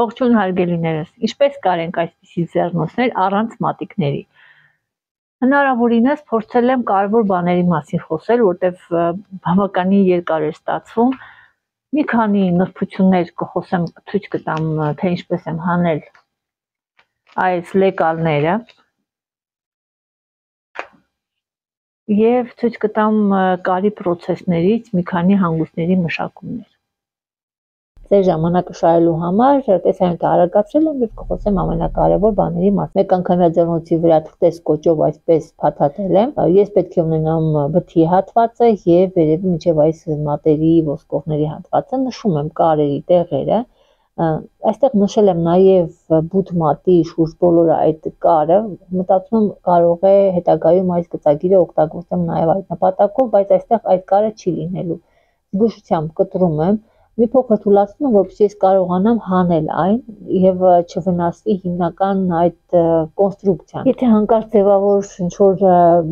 Ողջույն հարգելիներս, ինչպես կարենք այսպիսի ձեռնոցներ առանց մատիկների։ Հնարավորինս փորձել եմ կարևոր բաների մասին խոսել, որտեվ բավականին երկար է ստացվում։ Մի քանի նրբություններ կխոսեմ, ցույց կտամ, թե ինչպես եմ հանել այս լեկալները եւ ցույց կտամ կարի պրոցեսներից մի քանի հանգույցների մշակումներ։ Ձեր ժամանակը շահելու համար տեսանյութը արագացրել եմ եւ կխոսեմ ամենակարևոր բաների մասին։ Մեկ անգամյա ձեռնոցի վրա թղթես կոճով այսպես փաթաթել եմ։ Ես պետք է ունենամ բթի հատվածը եւ վերևի միջև այս մատերի ոսկորների հատվածը, նշում եմ կարերի տեղերը։ Այստեղ նշել եմ նաեւ բութ մատի շուրջ բոլորը այդ կարը, մտածում եմ կարող է հետագայում այս գծագիրը օգտագործեմ նաեւ այդ նպատակով, բայց այստեղ այդ կարը չի լինելու։ Զգուշությամբ կտրում եմ, մի փոքր թուլացնում եմ, որպեսզի ես կարողանամ հանել այն եւ չվնասվի հիմնական այդ կոնստրուկցիան։ Եթե հանկարծ ձևավոր ինչ-որ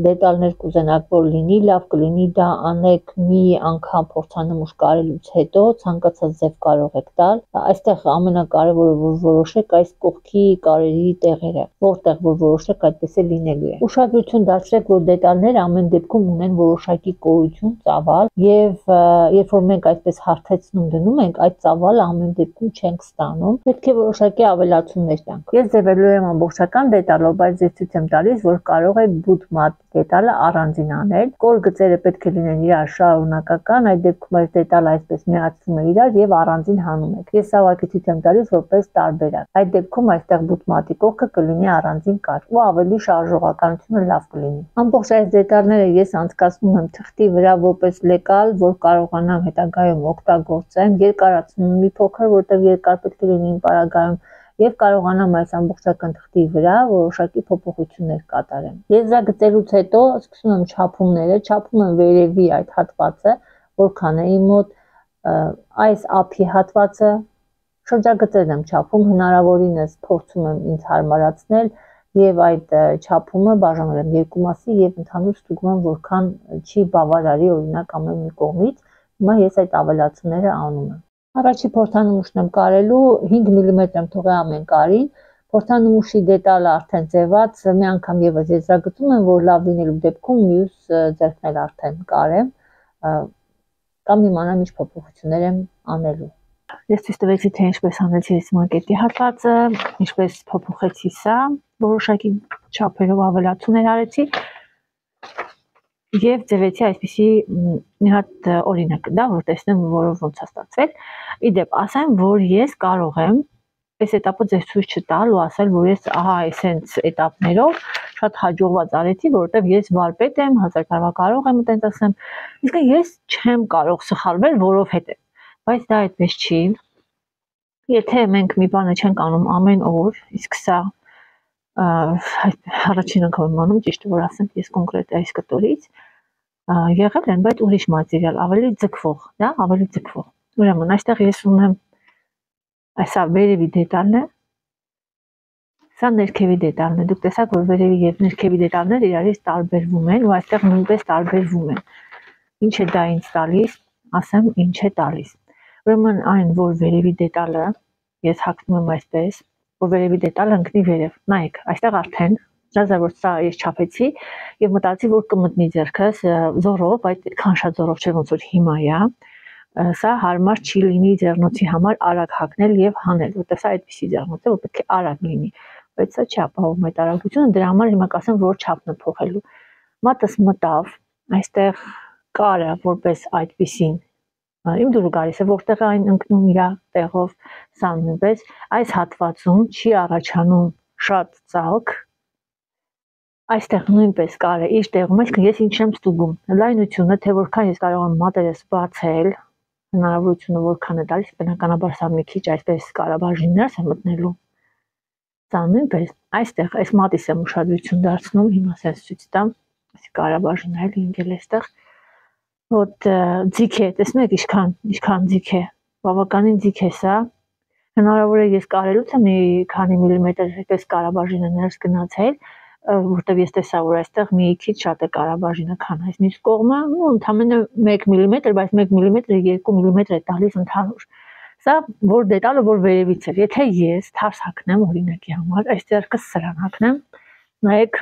դետալներ կուզենաք, որ լինի, լավ կլինի դա անեք մի անգամ փորձանմուշ կարելուց հետո, ցանկացած ձև կարող եք տալ։ Այստեղ ամենակարևորը որ որոշեք այս կողքի կարերի տեղերը, որտեղ որ որոշեք այդպես է լինելու է։ Ուշադրություն դարձրեք, որ դետալները ամեն դեպքում ունեն որոշակի կորություն, ծավալ եւ երբ որ մենք այսպես հարթեցնում դնում ենք, այդ ծավալը ամեն դեպքում չենք ստանում, պետք է որոշակի ավելացումներ տանք։ Ես ձևելու եմ ամբողջական դետալով, բայց ես ցույց եմ տալիս, որ կարող եք բութ մատ դետալը առանձին անել։ Կոր գծերը պետք է լինեն իրար շարունակական, այդ դեպքում այս դետալը այսպես միացվում է իրար եւ առանձին հանում եք։ Ես ավակի ցույց եմ տալիս որպես տարբերակ։ Այդ դեպքում այստեղ բութ մատի կողքը կլինի առանձին կար ու ավելի շարժողականությունը լավ կլինի։ Ամբողջ այս դետալները ես անցկացնում եմ թղթի վրա որպես լեկալ, որ կարողանամ հետագայում օգտագործեմ, երկարացնում մի փոքր, որտեղ երկար պետք է լինի պարագայում եւ կարողանամ այս ամբողջական թղթի վրա որոշակի փոփոխություններ կատարեմ։ Եզրագծելուց հետո սկսում եմ չափումները, չափում եմ վերևի այդ հատվածը, որքան է իմ մոտ այս ափի հատվածը, շրջագծերն եմ չափում, հնարավորինս փորձում եմ ինձ հարմարացնել եւ այդ չափումը բաժանել եմ երկու մասի եւ ընդհանուր ստուգում եմ որքան չի բավարարի օրինակ ամեն մի կողմից։ Հիմա ես այդ ավելացումները անում եմ։ Առաջի փորձանմուշն եմ կարելու 5 մմ եմ թողել ամեն կարին, փորձանմուշի դետալը արդեն ձևած, մի անգամ եւս եզրագծում եմ, որ լավ լինելու դեպքում մյուս ձեռքն էլ արդեն կարեմ, կամ իմանամ ինչ փոփոխություններ եմ անելու։ Ես ցույց տվեցի, թե ինչպես անեցի այս մակետի հատվածը, ինչպես փոփոխեցի սա, որոշակի չափերով ավելացումներ արեցի եւ ձևեցի այսպիսի մի հատ օրինակ, դա որ տեսնեմ, որով ոնց է ստացվել։ Իդեպ ասեմ, որ ես կարող եմ այս этаպը ձեզ ցույց չտալ ու ասել, որ ես ահա այսենց этаպներով շատ հաջողված արեցի, որովհետեւ ես վարպետ եմ, 1000 տարվա կարող եմ այտենց ասեմ։ Իսկ ես չեմ կարող սխալվել, որովհետեւ, բայց դա այդպես չի։ Եթե մենք մի բանը չենք անում ամեն օր, իսկ սա առաջին անգամ եմ անում, ճիշտ որ ասեմ, ես կոնկրետ այս կտորից եղել են, բայց ուրիշ մատերիալ, ավելի ձգվող, դա ավելի ձգվող։ Ուրեմն այստեղ ես ունեմ այսա վերևի դետալն է, սա ներքևի դետալն է։ Դուք տեսաք, որ վերևի եւ ներքևի դետալները իրարից տարբերվում են ու այստեղ նույնպես տարբերվում են։ Ինչ է դա ինձ տալիս, ասեմ, ինչ է տալիս։ Ուրեմն այն, որ վերևի դետալը ես հագնում եմ այսպես, որ վերևի դետալը ընկնի վերև։ Նայեք, այստեղ արդեն որ սա ես չափեցի եւ մտածի, որ կմտնի ձեռքս զորով, բայց այդքան շատ զորով չէ, ոնց որ հիմա է։ Սա հարմար չի լինի ձեռնոցի համար արագ հագնել եւ հանել, որտեղ սա այդպիսի ձեռնոց է, որ պետք է արագ լինի, բայց սա չի ապահովում այդ արագությունը, դրա համար հիմա կասեմ, որ չափն է փոխելու։ Մատս մտավ, այստեղ կարը որպես այդպիսին իմ դուրս գալիս է, որտեղ այն ընկնում իր տեղով, սա նույնպես այս հատվածում չի առաջանում շատ ծալք, այստեղ նույնպես կարը իր տեղում, այսինքն ես ինչ եմ ստուգում, լայնությունը, թե որքան ես կարող եմ մատերս բացել, հնարավորությունը որքան է տալիս, բնականաբար սա մի քիչ այսպես կարաբաժիններս է մտնելու, սա նույնպես այստեղ այս մատիս եմ ուշադրություն դարձնում, հիմա սենց ցույց տամ, կարաբաժինը լինել է այստեղ, Ոտ ձիգ է, տեսնում եք ինչքան ձիգ է, բավականին ձիգ է սա, հնարավոր է ես կարելուց եմ մի քանի միլիմետր այդպես կարաբաժինը ներս գնացել, որտեղ ես տեսա, որ այստեղ մի քիչ շատ է կարաբաժինը, քան այս մյուս կողմը, ընդամենը 1 մմ, բայց 1 մմ-ը 2 մմ է տալիս ընդհանուր, Սա որ դետալը որ վերևից է, եթե ես թարս հագնեմ օրինակի համար, այս ձեռքը սրան հագնեմ, նայեք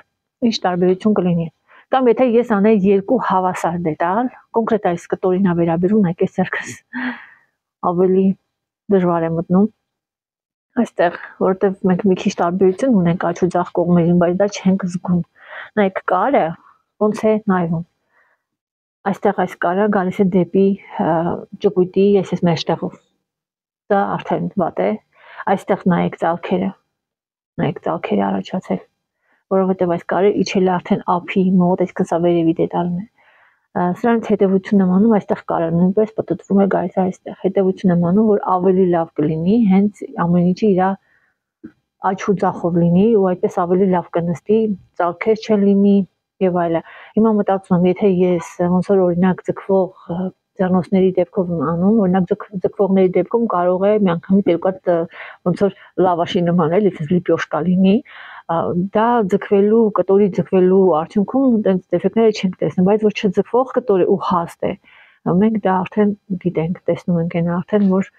ինչ տարբերություն կլինի։ Կամ եթե ես անեի երկու հավասար դետալ, կոնկրետ այս կտորին է վերաբերում, նայեք այս ձեռքս ավելի դժվար է մտնում այստեղ, որովհետև մենք մի քիչ տարբերություն ունենք աջ ու ձախ կողմերին, բայց դա չենք զգում։ Նայեք կարը ոնց է նայվում։ Այստեղ այս կարը գալիս է դեպի ճկույտի ես մեջտեղով։ Դա արդեն վատ է։ Այստեղ նայեք ծալքերը առաջացել, որովհետև այս կարը իջել է արդեն ափի մոտ, այսինքն սա վերևի դետալն է։ Սրանց հետևություն եմ անում, այստեղ կարը նույնպես պտտվում է գալիս այստեղ։ Հետևություն եմ անում, որ ավելի լավ կլինի, հենց ամեն ինչը իր աջ ու ձախով լինի ու այդպես ավելի լավ կնստի, ծալքեր չլինի եւ այլը։ Հիմա մտածում եմ, եթե ես ոնց որ օրինակ ձգվող ձեռնոցների դեպքով անում, օրինակ ձգվողների դեպքում կարող է միանգամից երկու հատ ոնց որ լավաշի նման էլի լիպյոշկա լինի, դա ձգվելու, կտորի ձգվելու արդյունքում այդպես դեֆեկտները չենք տեսնում, բայց որ չձգվող կտոր է ու հաստ է, մենք դա արդեն գիտենք, տեսնում ենք այն արդեն, որ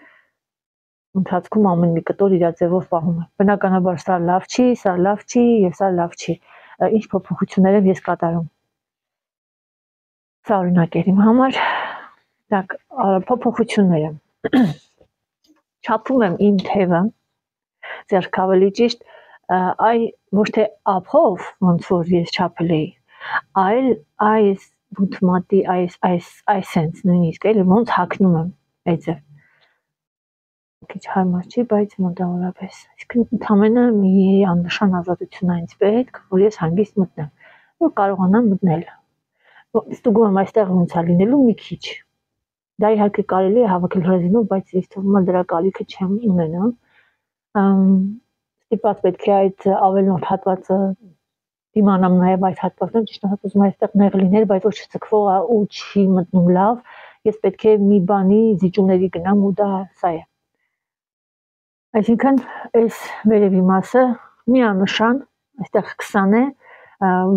ընթացքում ամեն մի կտոր իր ձևով պահում է։ Բնականաբար սա լավ չի եւ սա լավ չի։ Ինչ փոփոխություններ եմ ես կատարում։ Սա օրինակ է իմ համար։ Так, փոփոխությունները։ Չափում եմ իմ թևը, ձեռք ավելի ճիշտ, այ ոչ թե ափով, ոնց որ ես չափել էի, այլ այս բութմատի այս sense նույնիսկ էլի ոնց հագնում եմ այդը։ Քիչ հարմար չի, բայց մոտավորապես։ Այսինքն ընդամենը մի աննշան ազատություն այնց պետք, որ ես հանգիստ մտնեմ, որ կարողանամ մտնել։ Ստուգում եմ այստեղ ոնց է լինելու մի քիչ։ Դա իհարկե կարելի է հավաքել ռեզինով, բայց ես թվում է դրա կարիքը չեմ ունենա։ Ստիպված պետք է այդ ավելնորդ հատվածը դիմանամ նաև այդ հատվածում, ճիշտ ուզում այստեղ նեղ լիներ, բայց ոչ չձգվող է ու չի մտնում լավ, ես պետք է մի բանի զիջումների գնամ ու դա սա է։ Այսինքն այս վերևի մասը միանշան, այստեղ 20 է,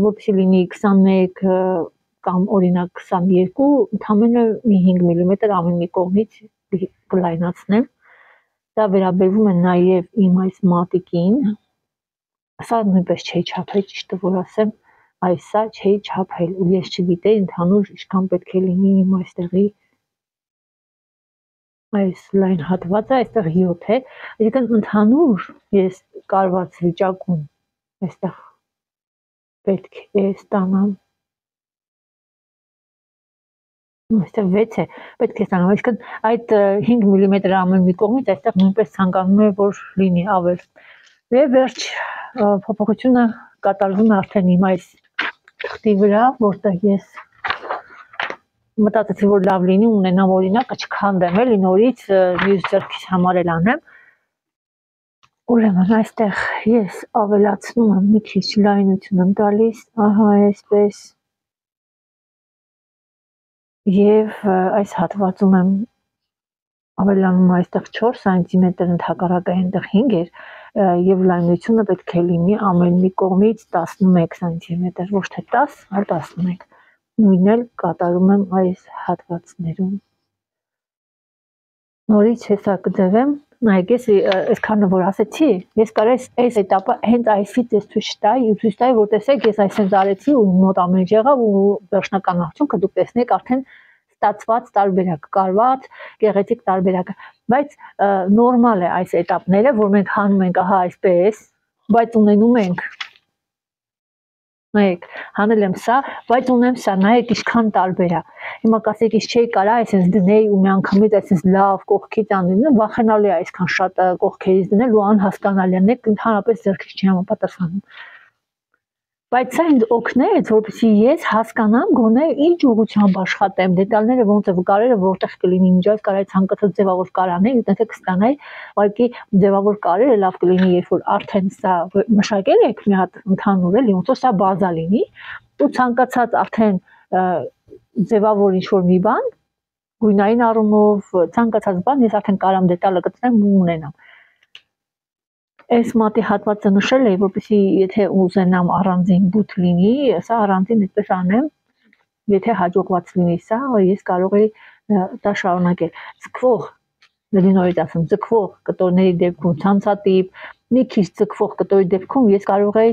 որպեսզի լինի 21 կամ օրինակ 22, ընդամենը մի 5 մմ ամեն մի կողմից կլայնացնեմ։ Դա վերաբերվում է նաև իմ այս մատիկին։ Սա նույնպես չէի չափել, ճիշտը որ ասեմ, այսա չէի չափել ու ես չգիտեի ընդհանուր ինչքան պետք է լինի իմ այստեղի այս լայն հատվածը, այստեղ 7 է, այսինքն ընդհանուր ես կարված վիճակում այստեղ պետք է ստանամ այստեղ 6 է, պետք է ստանամ, այսինքն այդ 5 մմ ամեն մի կողմից այստեղ նույնպես ցանկանում եմ որ լինի ավել։ Եվ վերջ փոփոխությունը կատարվում է արդեն իմ այս թղթի վրա, որտեղ ես մտածեցի որ լավ լինի ունենամ օրինակը չքանդեմ էլի նորից մյուս ձեռքիս համար էլ անեմ։ Ուրեմն այստեղ ես ավելացնում եմ մի քիչ լայնություն եմ տալիս, ահա այսպես եւ այս հատվածում եմ ավելանում այստեղ 4 սանտիմետր ընդհակառակը այնտեղ 5 էր եւ լայնությունը պետք է լինի ամեն մի կողմից 11 սանտիմետր, ոչ թե 10, այլ 11։ Նույնն էլ կատարում եմ այս հատվածներում։ Նորից հեսա կձևեմ, նայեք ես այսքանը որ ասեցի, ես կարես այս этаպը հենց այսից ես ցույց տայի, որ տեսեք ես այսպես արեցի ու մոտ ամեն ինչ եղավ ու վերջնական արդյունքը դուք տեսնեք արդեն ստացված տարբերակ, կարված, գեղեցիկ տարբերակը, բայց նորմալ է այս этаպները, որ մենք հանում ենք ահա այսպես, բայց ունենում ենք նայեք, հանել եմ սա, բայց ունեմ սա, նայեք ինչքան տարբեր է։ Հիմա կասեք, ինչ չէի կարա այսպես դնեի ու միանգամից այսպես լավ կողքից անելը, վախենալի է այսքան շատ կողքերից դնել ու անհասկանալի է, նեք ընդհանրապես ձեռքից չի համապատասխանում։ Բայց սա ինձ օգնեց, որպեսզի ես հասկանամ գոնե ինչ ուղղությամբ աշխատեմ, դետալները ոնց է կարերը որտեղ կլինի, միջայց կարայի ցանկացած ձևավոր կարանել, եթե կստանայի, ուղղակի ձևավոր կարերը լավ կլինի, երբ որ արդեն սա մշակել եք մի հատ ընդհանուր էլի, ոնց որ սա բազա լինի, ու ցանկացած արդեն ձևավոր ինչ-որ մի բան, գույնային առումով, ցանկացած բան ես արդեն կարամ դետալը գտնեմ ու ունենամ։ Այս մատի հատվածը նշել էի, որպեսզի եթե ուզենամ առանձին բութ լինի, սա առանձին այդպես անեմ, եթե հաջողված լինի սա, ես կարող եի դա շարունակել։ Ձգվող նորից ասեմ, ձգվող կտորների դեպքում ցանցատիպ, մի քիչ ձգվող կտորի դեպքում ես կարող եի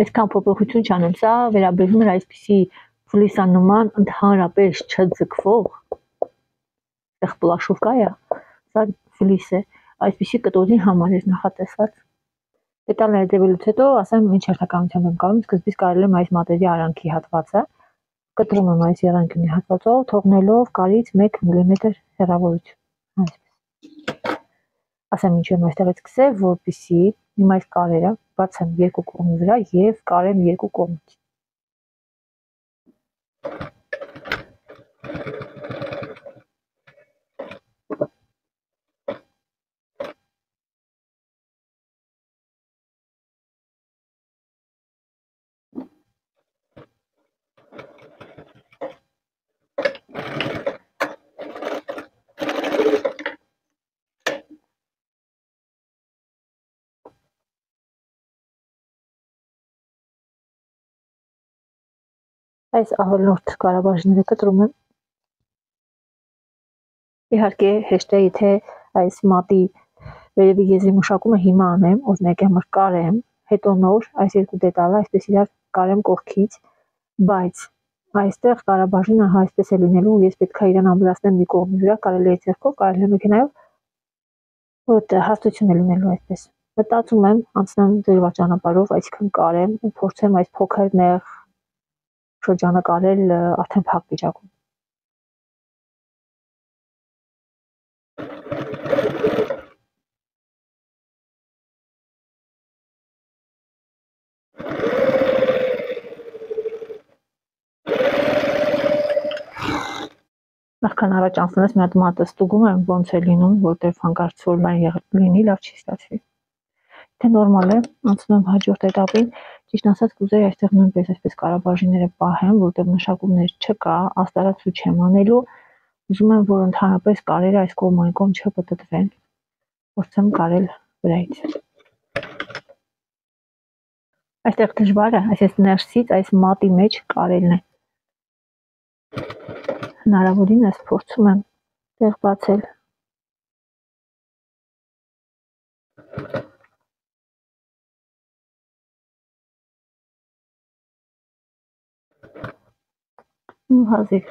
այսքան փոփոխություն չանեմ։ Սա վերաբերում է այսպիսի ֆլիսանման ընդհանրապես չձգվող, այդտեղ պլաշովկա է, սա ֆլիս է, այսպիսի կտորի համար է նախատեսված։ Դետալները դեպելուց հետո ասեմ ինչ հերթականությամբ եմ կարում, սկզբից կարել եմ այս մատերի արանքի հատվածը, կտրում եմ այս եռանկյունի հատվածով, թողնելով կարից 1 մմ հեռավորություն, այսպես։ Ասեմ ինչ եմ այստեղից սկսել, որպեսզի հիմա այս կարերը բացեմ երկու կողմի վրա եւ կարեմ երկու կողմից։ Այս ավելորդ կարաբաժները կտրում եմ։ Իհարկե հեշտ է, եթե այս մատի վերևի եզրի մշակումը հիմա անեմ, օրինակ համար կարեմ, հետո նոր այս երկու դետալը այսպես իրար կարեմ կողքից, բայց այստեղ կարաբաժինը այսպես է լինելու, ես պետք է իրան ամրացնեմ մի կողմի վրա, կարելի է ձեռքով, կարելի է մեքենայով, որ հաստություն է լինելու այսպես։ Մտածում եմ անցնեմ դժվար ճանապարհով, այսինքն կարեմ ու փորձեմ այս փոքր նեղ շրջանակարել արդեն փակ վիճակում։ Նախքան առաջ անցնես մի հատ մատը ստուգում եմ ոնց է լինում, որտեղ հանկարծ որ լայն լինի, լավ չի ստացվի։ Թե նորմալ է, անցնում եմ հաջորդ этаպին, ճիշտ ասած կուզեի այստեղ նույնպես այսպես կարաբաժինները պահեմ, որտեղ մշակումներ չկա, աստարացու չեմ անելու, ուզում եմ, որ ընդհանրապես կարերը այս կողմ այն կողմ չպտտվեն, փորձեմ կարել վրայից։ Այստեղ դժվարը, այսպես ներսից այս մատի մեջ կարելն է։ Հնարավորինս փորձում եմ տեղ բացել։ Ու հազիվ։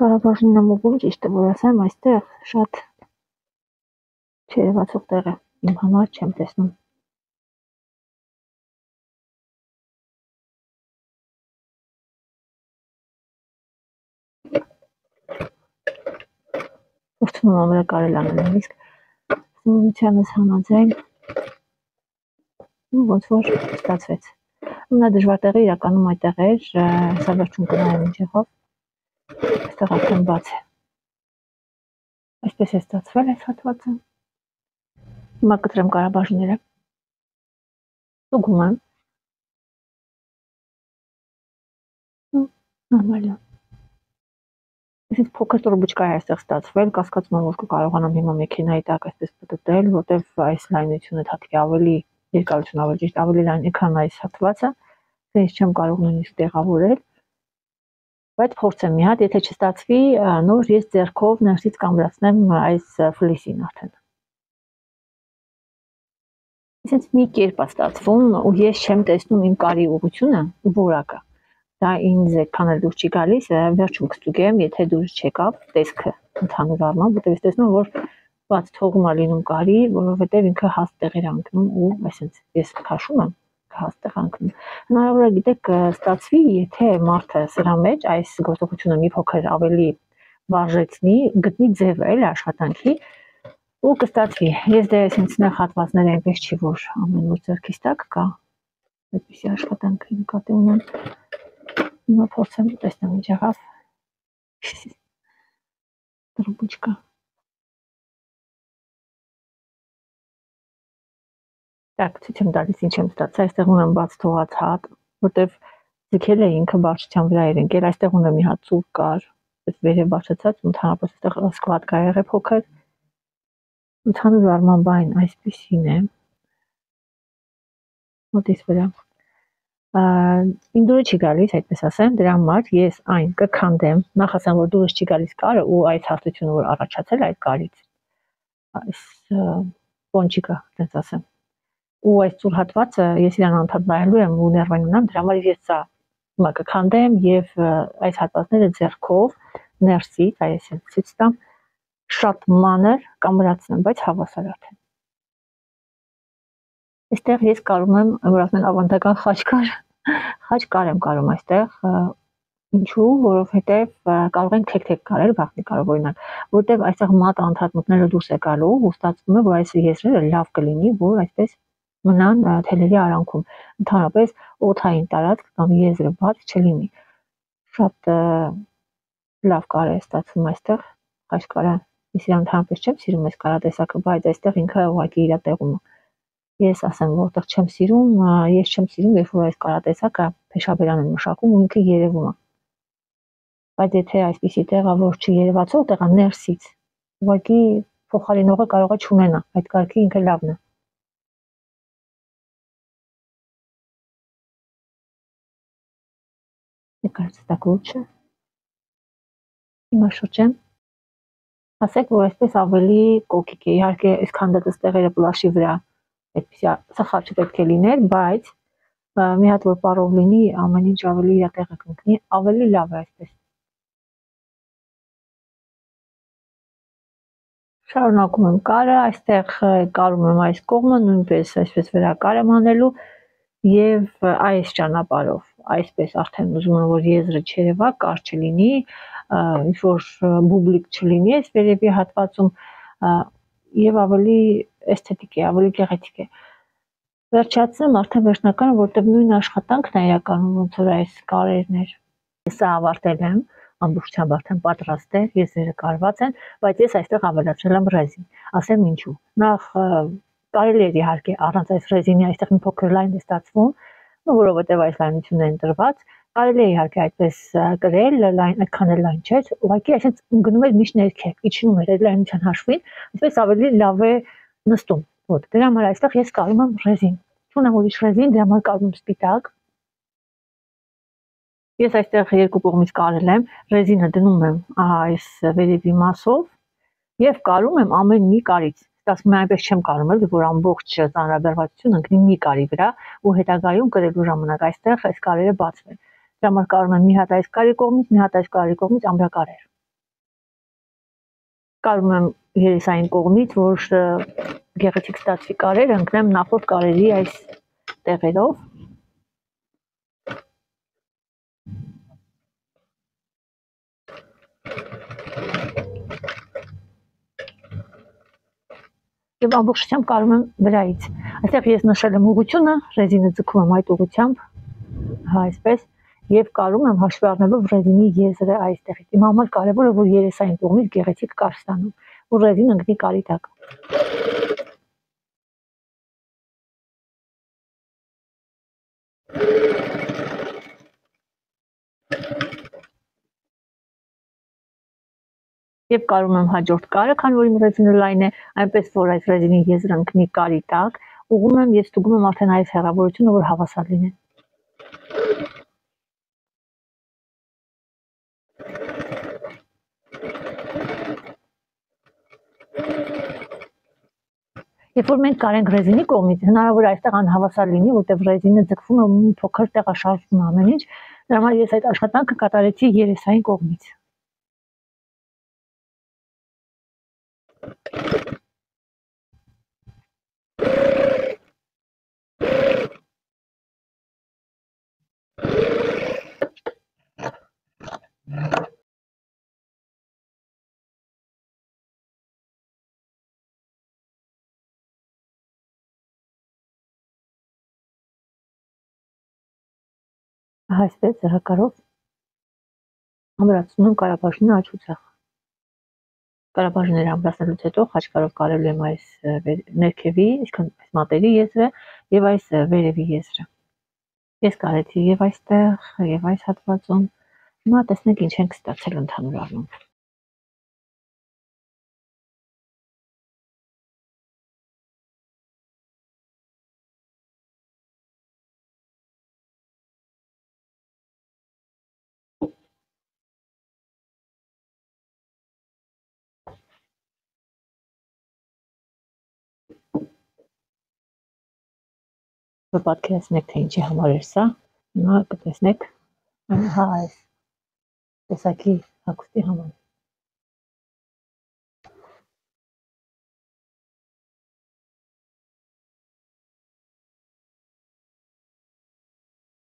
Կարաբաժինն եմ ուղղում, ճիշտը որ ասեմ, այստեղ շատ չերևացող տեղ է, իմ համար չեմ տեսնում։ Փորձում եմ ամենը կարել անել նույնիսկ սովորությանս համաձայն, ոնց որ ստացվեց։ Ամենադժվար տեղը իրականում այդտեղ էր, հեսա վերջում կնայեմ ինչ եղավ, այստեղ արդեն բաց է։ Այսպես է ստացվել այս հատվածը։ Հիմա կտրեմ կարաբաժինները, ստուգում եմ, նորմալ է։ Այսինքն փոքր տրոբուչկա է այստեղ ստացվել, կասկածում եմ, որ կկարողանամ հիմա մեքենայի տակ այսպես պտտել, որտեվ այս լայնությունը թաթքի ավելի երկարություն ավելի ճիշտ ավելի լայն է, քան այս հատվածը, ես չեմ կարող նույնիսկ տեղավորել, բայց փորձեմ մի հատ, եթե չստացվի, նոր ես ձեռքով ներսից կամրացնեմ այս ֆլիսին արդեն։ Այսինքն մի կերպ է ստացվում ու ես չեմ տեսնում իմ կարի ուղղությունը ու որակը։ Դա ինձ այդքան էլ դուրս չի գալիս, վերջում կստուգեմ, եթե դուրս չեկավ տեսքը ընդհանուր առմամբ, որտեղ ես տեսնում որ բաց թողում է լինում կարի, որովհետև ինքը հաստ տեղեր անկնում ու այսպես ես քաշում եմ, հաստ տեղ անկնում։ Հնարավոր է գիտեք ստացվի, եթե մարդը սրա մեջ այս գործողությունը մի փոքր ավելի վարժեցնի, գտնի ձևը էլ աշխատանքի ու կստացվի։ Ես դե այսինքն նեղ հատվածները այնպես չի որ ամեն օր ձեռքիս տակ կա, այդպիսի աշխատանքի նկատի ունեմ։ Հիմա փորձեմ տեսնեմ ինչ եղավ։ Տրոբուչկա։ Так, ցույց եմ տալիս ինչ եմ ստացել, այստեղ ունեմ բաց թողած հատ, որտեվ ձգել է ինքը բարձրության վրա էր ընկել, այստեղ ունեմ մի հատ ծուռ կար, այս վերև բարձրացած, ընդհանրապես այստեղ սկլատկա եղե փոքր։ Ընդհանուր առմամբ այն այսպիսին է։ Մոտից վրա։ Իմ դուրս չի գալիս, այդպես ասեմ, դրա համար ես այն կքանդեմ, նախ ասեմ, որ դուրս չի գալիս կարը ու այս հաստությունը, որ առաջացել է այդ կարից, այս պոնչիկը, այդպես ասեմ, ու այս ծուր հատվածը ես իրան անդադ նայելու եմ ու ներվային ունեմ, դրա համար ես սա հիմա կքանդեմ եւ այս հատվածները ձեռքով ներսից, այս ցույց տամ, շատ մանր կամրացնեմ, բայց հավասար արդեն։ Այստեղ ես կարող եմ որովհետեւ ավանդական խաչկար եմ կարում այստեղ, ինչու, որովհետեւ կարող ենք թեք-թեք կարել, վախնի կարող օրինակ, որովհետեւ այստեղ մատ անդադմունքները դուրս է գալու, ու ստացվում է, որ այս եզրերը լավ կլինի, որ այսպես մնան թելերի արանքում, ընդհանրապես օդային տարածք կամ եզրը բաց չլինի։ Շատ լավ կար է ստացվում այստեղ խաչկարը, ես իրան ընդհանրապես չեմ սիրում այս կարատեսակը, բայց այստեղ ինքը ուղղակի իր տեղում է։ Ես ասեմ, որտեղ չեմ սիրում, ես չեմ սիրում, երբ որ այս կարատեսակը փեշաբերան են մշակում ու ինքը երևում է։ Բայց եթե այսպիսի տեղա, որ չի երևացող տեղա ներսից, ուղղակի փոխարինողը կարող է չունենա, այդ կարգի ինքը լավն է։ Նկարից տակ լուչը։ Հիմա շրջեմ։ Ասեք, որ այսպես ավելի կոկիկ է, իհարկե այսքան դες տեղերը պլաշի վրա այդպիսի սխալ չպետք է լիներ, բայց մի հատ որ պարով լինի, ամեն ինչ ավելի իր տեղը կընկնի, ավելի լավ է այսպես։ Շարունակում եմ կարը, այստեղ կարում եմ այս կողմը, նույնպես այսպես վերակար եմ անելու եւ այս ճանապարհով, այսպես արդեն ուզում եմ, որ եզրը չերևա, կար չլինի, ինչ որ բուբլիկ չլինի այս վերևի հատվածում եւ ավելի էսթետիկ է, ավելի գեղեցիկ է։ Վերջացնեմ արդեն վերջնականը, որտեղ նույն աշխատանքն է իրականում ոնց որ այս կարերն էր։ Ես ավարտել եմ, ամբողջությամբ արդեն պատրաստ է, եզրերը կարված են, բայց ես այստեղ ավելացրել եմ ռեզին։ Ասեմ ինչու։ Նախ կարելի է իհարկե առանց այս ռեզինի այստեղ մի փոքր լայն է ստացվում, որովհետև այս լայնությունն են տրված, կարելի է իհարկե այդպես կրել, լայն, այդքան էլ լայն չէ, ուղղակի այսինքն գնում էր միշտ ներքև, իջնում էր այդ լայնության հաշվին, այսպես ավելի լավ է նստում։ Ոտ, դրա համար այստեղ ես կարում եմ ռեզին։ Չունեմ ուրիշ ռեզին, դրա համար կարում եմ սպիտակ։ Ես այստեղ երկու կողմից կարել եմ, ռեզինը դնում եմ այս վերևի մասով եւ կարում եմ ամեն մի կարից։ Ստացվում է այնպես չեմ կարում էլ, որ ամբողջ ծանրաբեռվածությունը ընկնի մի կարի վրա ու հետագայում կրելու ժամանակ այստեղ այս կարերը բացվեն։ Դրա համար կարում եմ մի հատ այս կարի կողմից, մի հատ այս կարի կողմից ամբրակարեր։ Կարում եմ երեսային կողմից, որ գեղեցիկ ստացվի կարերը, ընկնեմ նախորդ կարերի այս տեղերով։ Եվ ամբողջությամբ կարում եմ վրայից։ Այստեղ ես նշել եմ ուղղությունը, ռեզինը ձգում եմ այդ ուղղությամբ, այսպես, եւ կարում եմ հաշվի առնելով ռեզինի եզրը այստեղից։ Իմ համար կարևորը որ երեսային կողմից գեղեցիկ կար ստանում, ու ռեզին ընկնի կարի տակ։ Եվ կարում եմ հաջորդ կարը, քանի որ իմ ռեզինը լայն է, այնպես որ այս ռեզինի եզրը ընկնի կարի տակ, ուղղում եմ եւ ստուգում եմ արդեն այս հեռավորությունը, որ հավասար լինեն։ Երբ որ մենք կարենք ռեզինի կողմից, հնարավոր է այստեղ անհավասար լինի, որտեղ ռեզինը ձգվում է ու մի փոքր տեղաշարժվում է ամեն ինչ, դրա համար ես այդ աշխատանքը կատարեցի երեսային կողմից։ Այսպես ձեռակարով ամրացնում եմ կարաբաժնի աչուձախ։ Կարաբաժները ամրացնելուց հետո խաչկարով կարելու եմ այս ներքևի, այսքան այս մատերի եզրը եւ այս վերևի եզրը։ Ես կարեցի եւ այստեղ, եւ այս հատվածում։ Հիմա տեսնենք ինչ ենք ստացել ընդհանուր առմամբ։ Որ պատկերացնեք, թե ինչի համար էր սա։ Հիմա կտեսնեք, հա, այս տեսակի հագուստի համար։